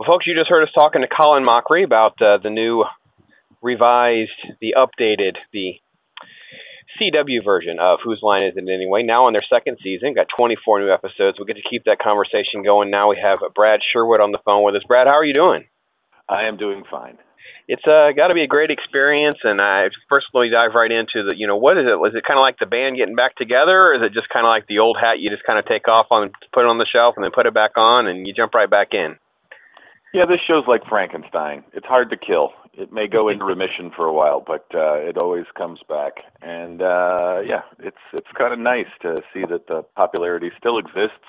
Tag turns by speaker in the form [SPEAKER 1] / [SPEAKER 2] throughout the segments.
[SPEAKER 1] Well, folks, you just heard us talking to Colin Mochrie about the new revised, the updated, the CW version of Whose Line Is It Anyway? Now on their second season, got 24 new episodes. We'll get to keep that conversation going. Now we have Brad Sherwood on the phone with us. Brad, how are you doing?
[SPEAKER 2] I am doing fine.
[SPEAKER 1] It's got to be a great experience, and I personally dive right into the, what is it? Was it kind of like the band getting back together, or is it just kind of like the old hat you just kind of take off on, put it on the shelf, and then put it back on, and you jump right back in?
[SPEAKER 2] Yeah, this show's like Frankenstein. It's hard to kill. It may go into remission for a while, but it always comes back. And yeah, it's kind of nice to see that the popularity still exists.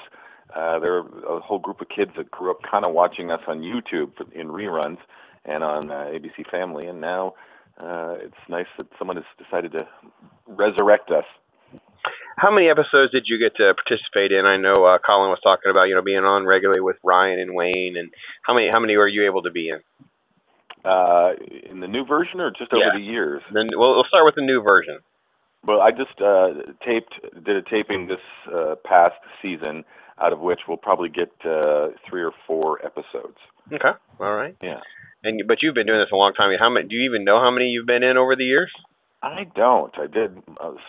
[SPEAKER 2] There are a whole group of kids that grew up kind of watching us on YouTube in reruns and on ABC Family, and now it's nice that someone has decided to resurrect us.
[SPEAKER 1] How many episodes did you get to participate in? I know Colin was talking about being on regularly with Ryan and Wayne, and how many were you able to be in?
[SPEAKER 2] In the new version, or just over the years?
[SPEAKER 1] Then we'll start with the new version.
[SPEAKER 2] Well, I just did a taping this past season, out of which we'll probably get 3 or 4 episodes.
[SPEAKER 1] Okay, all right.
[SPEAKER 2] Yeah.
[SPEAKER 1] But you've been doing this a long time. Do you even know how many you've been in over the years?
[SPEAKER 2] I don't. I did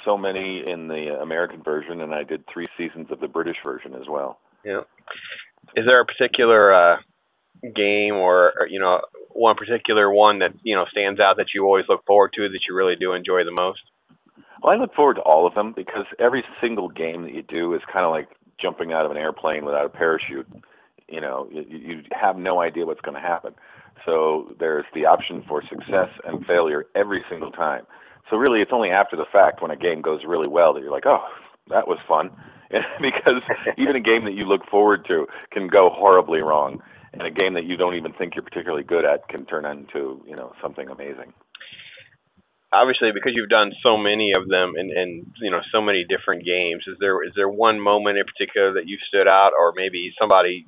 [SPEAKER 2] so many in the American version, and I did 3 seasons of the British version as well.
[SPEAKER 1] Yeah. Is there a particular game or one particular one that stands out that you always look forward to, that you really do enjoy the most?
[SPEAKER 2] Well, I look forward to all of them because every single game that you do is kind of like jumping out of an airplane without a parachute. You have no idea what's going to happen. So there's the option for success and failure every single time. So really, it's only after the fact, when a game goes really well, that you're like, oh, that was fun. Because even a game that you look forward to can go horribly wrong. And a game that you don't even think you're particularly good at can turn into, something amazing.
[SPEAKER 1] Obviously, because you've done so many of them and so many different games, is there one moment in particular that you've stood out, or maybe somebody,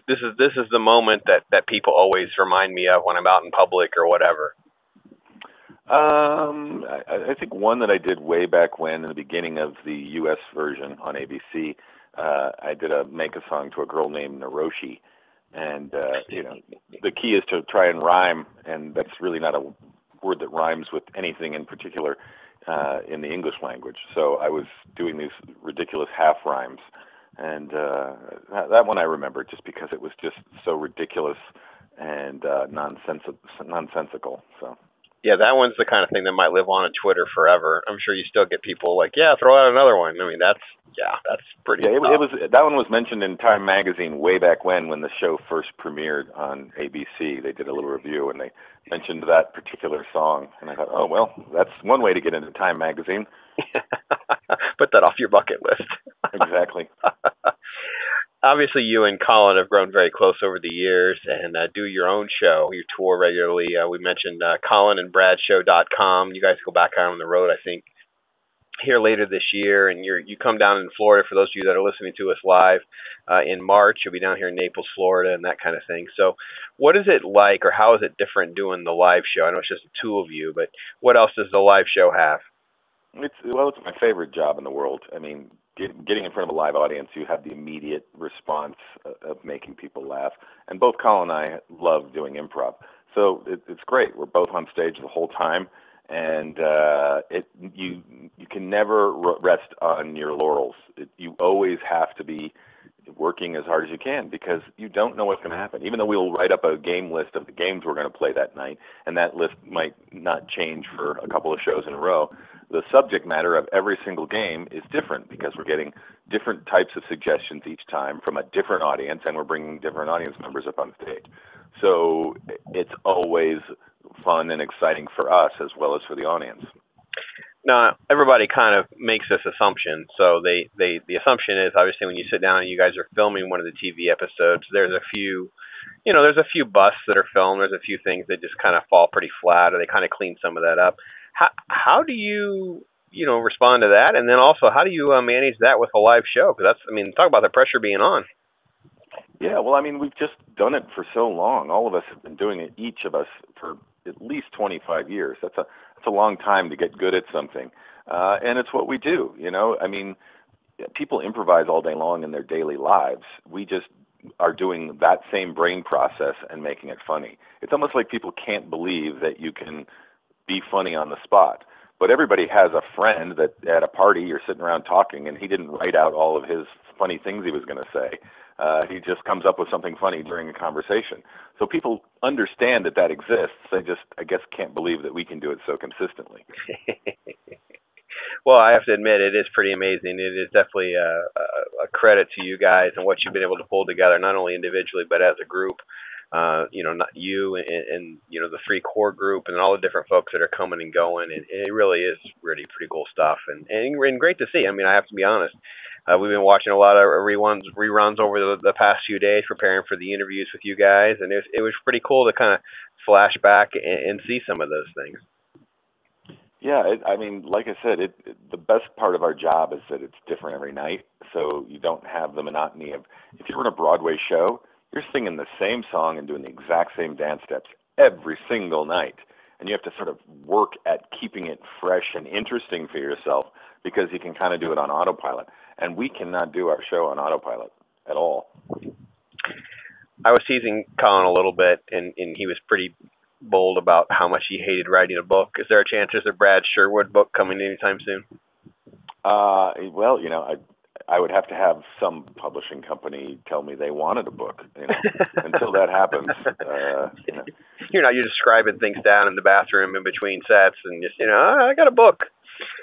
[SPEAKER 1] this is the moment that people always remind me of when I'm out in public or whatever?
[SPEAKER 2] I think one that I did way back when, in the beginning of the U.S. version on ABC, I did a make-a-song to a girl named Naroshi. And, the key is to try and rhyme, and that's really not a word that rhymes with anything in particular in the English language. So I was doing these ridiculous half rhymes. And that one I remember just because it was just so ridiculous and nonsensical. So.
[SPEAKER 1] Yeah, that one's the kind of thing that might live on Twitter forever. I'm sure you still get people like, yeah, throw out another one. I mean, that's pretty.
[SPEAKER 2] Yeah, it was. That one was mentioned in Time magazine way back when the show first premiered on ABC. They did a little review and they mentioned that particular song, and I thought, oh well, that's one way to get into Time magazine.
[SPEAKER 1] Put that off your bucket list.
[SPEAKER 2] Exactly.
[SPEAKER 1] Obviously, you and Colin have grown very close over the years and do your own show. You tour regularly. We mentioned colinandbradshow.com. You guys go back out on the road, I think, here later this year. And you come down in Florida, for those of you that are listening to us live, in March. You'll be down here in Naples, Florida, and that kind of thing. So what is it like, or how is it different doing the live show? I know it's just the two of you, but what else does the live show have?
[SPEAKER 2] It's my favorite job in the world. I mean, getting in front of a live audience, you have the immediate response of making people laugh. And both Colin and I love doing improv. So it's great. We're both on stage the whole time. And you can never rest on your laurels. You always have to be working as hard as you can because you don't know what's going to happen. Even though we'll write up a game list of the games we're going to play that night, and that list might not change for a couple of shows in a row, the subject matter of every single game is different because we're getting different types of suggestions each time from a different audience, and we're bringing different audience members up on stage. So it's always fun and exciting for us as well as for the audience.
[SPEAKER 1] Now, everybody kind of makes this assumption. So the assumption is, obviously, when you sit down and you guys are filming one of the TV episodes, there's a few busts that are filmed. There's a few things that just kind of fall pretty flat, or they kind of clean some of that up. How do you respond to that? And then also, how do you manage that with a live show? Because talk about the pressure being on.
[SPEAKER 2] Yeah, well, we've just done it for so long. All of us have been doing it, each of us, for at least 25 years. That's a long time to get good at something. And it's what we do, People improvise all day long in their daily lives. We just are doing that same brain process and making it funny. It's almost like people can't believe that you can be funny on the spot. But everybody has a friend that at a party you're sitting around talking, and he didn't write out all of his funny things he was going to say. He just comes up with something funny during a conversation. So people understand that that exists. They just, I guess, can't believe that we can do it so consistently.
[SPEAKER 1] Well, I have to admit, it is pretty amazing. It is definitely a credit to you guys and what you've been able to pull together, not only individually but as a group. Not you and the three core group and all the different folks that are coming and going. And it really is really pretty cool stuff and great to see. I mean, I have to be honest. We've been watching a lot of reruns over the past few days, preparing for the interviews with you guys, and it was pretty cool to kind of flash back and see some of those things.
[SPEAKER 2] Yeah, I mean, like I said, the best part of our job is that it's different every night, so you don't have the monotony of, if you're in a Broadway show, you're singing the same song and doing the exact same dance steps every single night, and you have to sort of work at keeping it fresh and interesting for yourself because you can kind of do it on autopilot, and we cannot do our show on autopilot at all.
[SPEAKER 1] I was teasing Colin a little bit, and he was pretty bold about how much he hated writing a book. Is there a chance there's a Brad Sherwood book coming anytime soon?
[SPEAKER 2] Well, I would have to have some publishing company tell me they wanted a book. Until that happens,
[SPEAKER 1] you're describing things down in the bathroom in between sets, and just I got a book.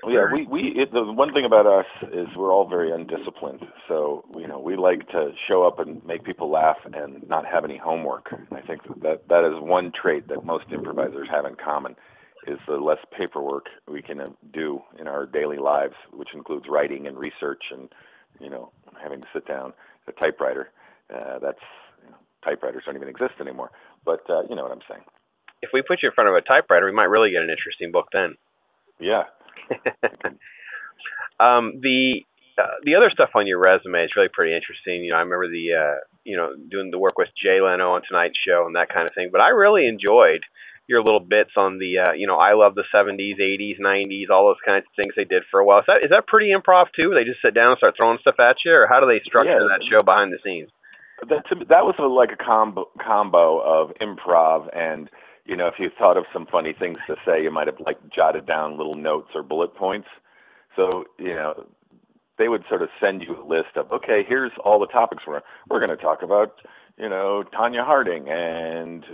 [SPEAKER 2] Yeah, the one thing about us is we're all very undisciplined. So we like to show up and make people laugh and not have any homework. And I think that is one trait that most improvisers have in common, is the less paperwork we can do in our daily lives, which includes writing and research and having to sit down at a typewriter. Typewriters don't even exist anymore. But you know what I'm saying.
[SPEAKER 1] If we put you in front of a typewriter, we might really get an interesting book then.
[SPEAKER 2] Yeah.
[SPEAKER 1] The other stuff on your resume is really pretty interesting. I remember doing the work with Jay Leno on Tonight's Show and that kind of thing. But I really enjoyed your little bits on the I love the 70s, 80s, 90s, all those kinds of things they did for a while. Is that pretty improv too? They just sit down and start throwing stuff at you, or how do they structure that show behind the scenes?
[SPEAKER 2] That was like a combo of improv and. If you thought of some funny things to say, you might have jotted down little notes or bullet points. So, they would sort of send you a list of, okay, here's all the topics we're going to talk about, Tanya Harding and,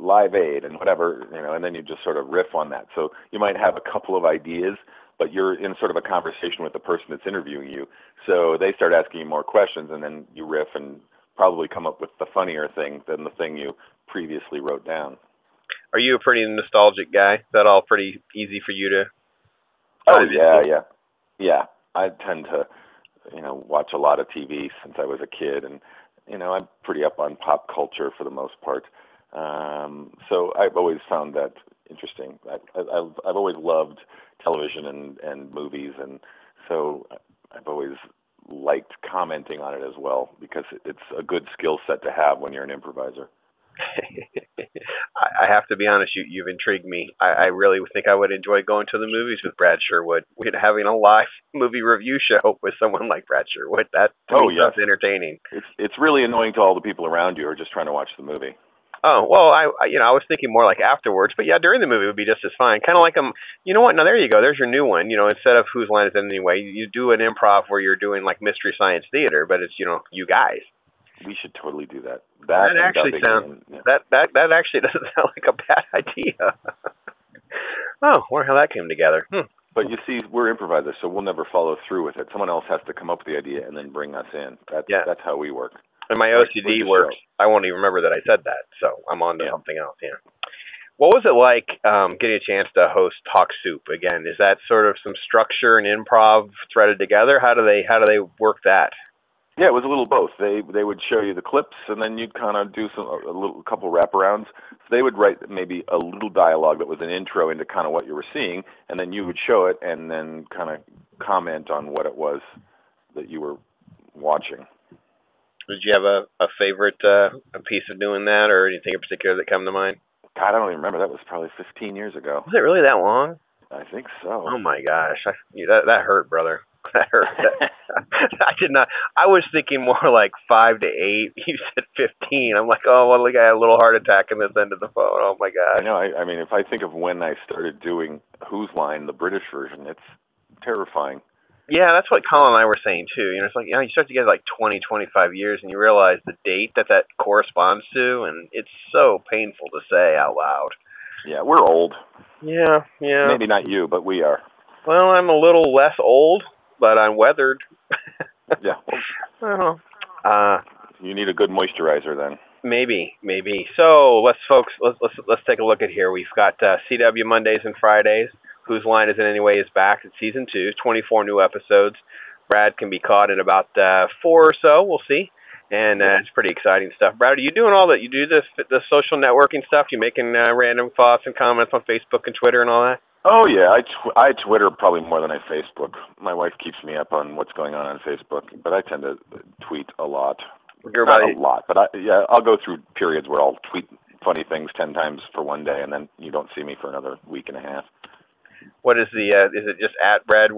[SPEAKER 2] Live Aid and whatever, and then you just sort of riff on that. So you might have a couple of ideas, but you're in sort of a conversation with the person that's interviewing you. So they start asking you more questions, and then you riff and probably come up with the funnier thing than the thing you previously wrote down.
[SPEAKER 1] Are you a pretty nostalgic guy? Is that all pretty easy for you to?
[SPEAKER 2] Oh yeah. I tend to, watch a lot of TV since I was a kid, and I'm pretty up on pop culture for the most part. So I've always found that interesting. I've always loved television and movies, and so I've always liked commenting on it as well, because it's a good skill set to have when you're an improviser.
[SPEAKER 1] I have to be honest, you've intrigued me. I really think I would enjoy going to the movies with Brad Sherwood. Having a live movie review show with someone like Brad Sherwood. That sounds entertaining.
[SPEAKER 2] It's really annoying to all the people around you who are just trying to watch the movie.
[SPEAKER 1] Oh, well, I was thinking more like afterwards, but yeah, during the movie would be just as fine. Kind of like you know what? Now there you go. There's your new one. Instead of Whose Line Is It Anyway, you do an improv where you're doing like Mystery Science Theater, but it's you guys.
[SPEAKER 2] We should totally do that.
[SPEAKER 1] That actually doesn't sound like a bad idea. Oh, wonder how that came together.
[SPEAKER 2] But you see, we're improvisers, so we'll never follow through with it. Someone else has to come up with the idea and then bring us in. That's how we work.
[SPEAKER 1] And my OCD works. I won't even remember that I said that, so I'm on to something else. Yeah. What was it like getting a chance to host Talk Soup again? Is that sort of some structure and improv threaded together? How do they work that?
[SPEAKER 2] Yeah, it was a little both. They would show you the clips, and then you'd kind of do a couple wraparounds. So they would write maybe a little dialogue that was an intro into kind of what you were seeing, and then you would show it and then kind of comment on what it was that you were watching.
[SPEAKER 1] Did you have a favorite a piece of doing that, or anything in particular that come to mind?
[SPEAKER 2] God, I don't even remember. That was probably 15 years ago.
[SPEAKER 1] Was it really that long?
[SPEAKER 2] I think so.
[SPEAKER 1] Oh my gosh, that hurt, brother. That hurt. I did not. I was thinking more like 5 to 8. You said 15. I'm like, oh, well, look, I had a little heart attack in this end of the phone. Oh my gosh.
[SPEAKER 2] I know. I mean, if I think of when I started doing Whose Line, the British version, it's terrifying.
[SPEAKER 1] Yeah, that's what Colin and I were saying too. You know, it's like, you know, you start to get like 20, 25 years, and you realize the date that corresponds to, and it's so painful to say out loud.
[SPEAKER 2] Yeah, we're old.
[SPEAKER 1] Yeah.
[SPEAKER 2] Maybe not you, but we are.
[SPEAKER 1] Well, I'm a little less old, but I'm weathered.
[SPEAKER 2] Yeah.
[SPEAKER 1] Well,
[SPEAKER 2] you need a good moisturizer then.
[SPEAKER 1] Maybe. So let's take a look at here. We've got CW Mondays and Fridays. Whose Line Is in Any Way is back. It's season 2, 24 new episodes. Brad can be caught in about 4 or so. We'll see. And it's pretty exciting stuff. Brad, are you doing all that? You do the social networking stuff? You making random thoughts and comments on Facebook and Twitter and all that?
[SPEAKER 2] Oh yeah, I Twitter probably more than I Facebook. My wife keeps me up on what's going on Facebook, but I tend to tweet a lot. Not a lot, but I'll go through periods where I'll tweet funny things 10 times for one day, and then you don't see me for another week and a half.
[SPEAKER 1] What is is it just at Brad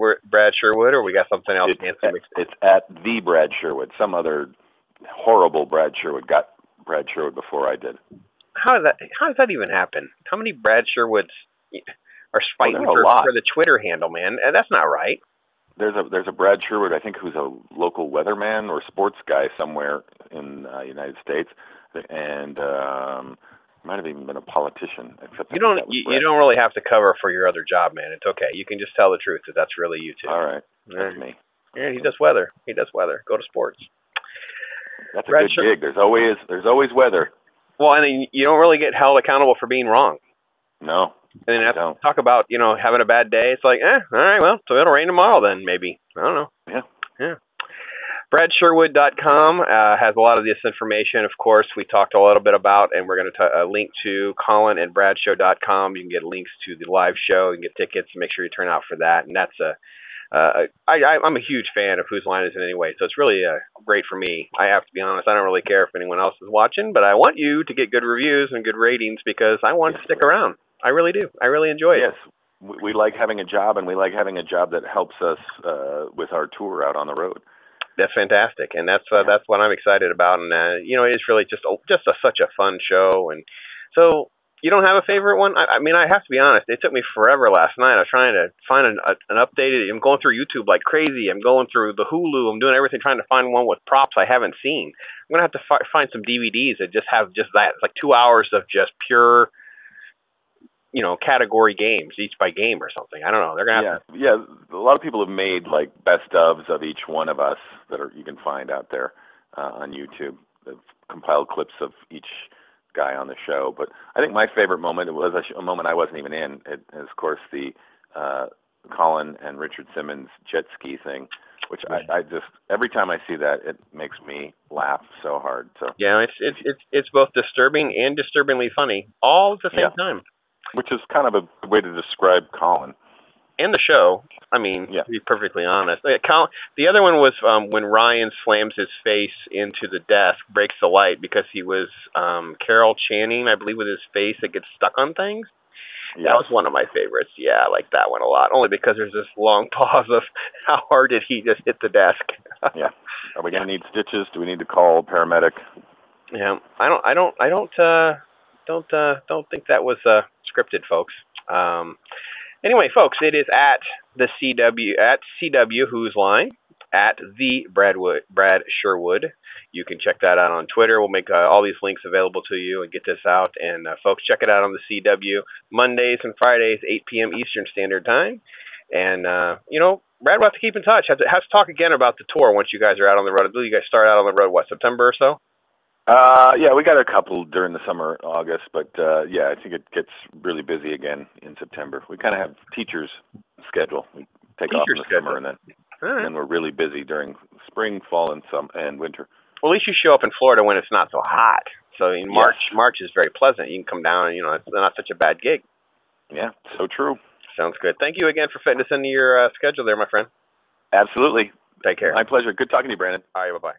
[SPEAKER 1] Sherwood, or we got something else?
[SPEAKER 2] It's at the Brad Sherwood. Some other horrible Brad Sherwood got Brad Sherwood before I did.
[SPEAKER 1] How does that even happen? How many Brad Sherwoods are fighting for the Twitter handle, man? That's not right.
[SPEAKER 2] There's a Brad Sherwood, I think, who's a local weatherman or sports guy somewhere in the United States, and might have even been a politician.
[SPEAKER 1] You don't really have to cover for your other job, man. It's okay. You can just tell the truth that that's really you too.
[SPEAKER 2] All right, that's me.
[SPEAKER 1] Yeah, he does weather. Go to sports.
[SPEAKER 2] That's a good gig. There's always weather.
[SPEAKER 1] Well, and then you don't really get held accountable for being wrong.
[SPEAKER 2] No.
[SPEAKER 1] And then talk about, having a bad day. It's like, all right, well, so it'll rain tomorrow then, maybe. I don't know. Yeah. BradSherwood.com has a lot of this information, of course, we talked a little bit about, and we're going to link to Colin and BradShow.com. You can get links to the live show. You can get tickets. Make sure you turn out for that. And that's I'm a huge fan of Whose Line Is in Any Way, so it's really great for me. I have to be honest. I don't really care if anyone else is watching, but I want you to get good reviews and good ratings because I want to stick around. I really do. I really enjoy it.
[SPEAKER 2] Yes. We like having a job, and we like having a job that helps us with our tour out on the road.
[SPEAKER 1] That's fantastic, and that's what I'm excited about. And it is really just such a fun show. And so, you don't have a favorite one? I mean, I have to be honest. It took me forever last night. I was trying to find an updated. I'm going through YouTube like crazy. I'm going through the Hulu. I'm doing everything trying to find one with props I haven't seen. I'm gonna have to find some DVDs that just have just that. It's like 2 hours of just pure, category games, each by game or something. I don't know. They're gonna have
[SPEAKER 2] to... A lot of people have made like best ofs of each one of us that you can find out there on YouTube. They've compiled clips of each guy on the show. But I think my favorite moment, it was a moment I wasn't even in. It is, of course, the Colin and Richard Simmons jet ski thing, which I just every time I see that, it makes me laugh so hard. So
[SPEAKER 1] yeah, it's both disturbing and disturbingly funny all at the same time.
[SPEAKER 2] Which is kind of a way to describe Colin.
[SPEAKER 1] And the show. I mean, to be perfectly honest. The other one was when Ryan slams his face into the desk, breaks the light because he was Carol Channing, I believe, with his face that gets stuck on things. Yes. That was one of my favorites. Yeah, I like that one a lot. Only because there's this long pause of how hard did he just hit the desk.
[SPEAKER 2] Yeah. Are we going to need stitches? Do we need to call a paramedic?
[SPEAKER 1] Yeah. I don't think that was scripted, folks. Anyway, folks, it is at the CW Whose Line at the Brad Sherwood. You can check that out on Twitter. We'll make all these links available to you and get this out. And folks, check it out on the CW Mondays and Fridays, 8 p.m. Eastern Standard Time. And Brad, we'll have to keep in touch. Have to talk again about the tour once you guys are out on the road. I believe you guys start out on the road September or so.
[SPEAKER 2] We got a couple during the summer, August, but I think it gets really busy again in September. We kind of have teachers' schedule. We take off in the summer, and then we're really busy during spring, fall, and winter.
[SPEAKER 1] Well, at least you show up in Florida when it's not so hot. So in March is very pleasant. You can come down, and it's not such a bad gig.
[SPEAKER 2] Yeah, so true.
[SPEAKER 1] Sounds good. Thank you again for fitting us into your schedule there, my friend.
[SPEAKER 2] Absolutely.
[SPEAKER 1] Take care.
[SPEAKER 2] My pleasure. Good talking to you, Brandon.
[SPEAKER 1] All right, bye-bye.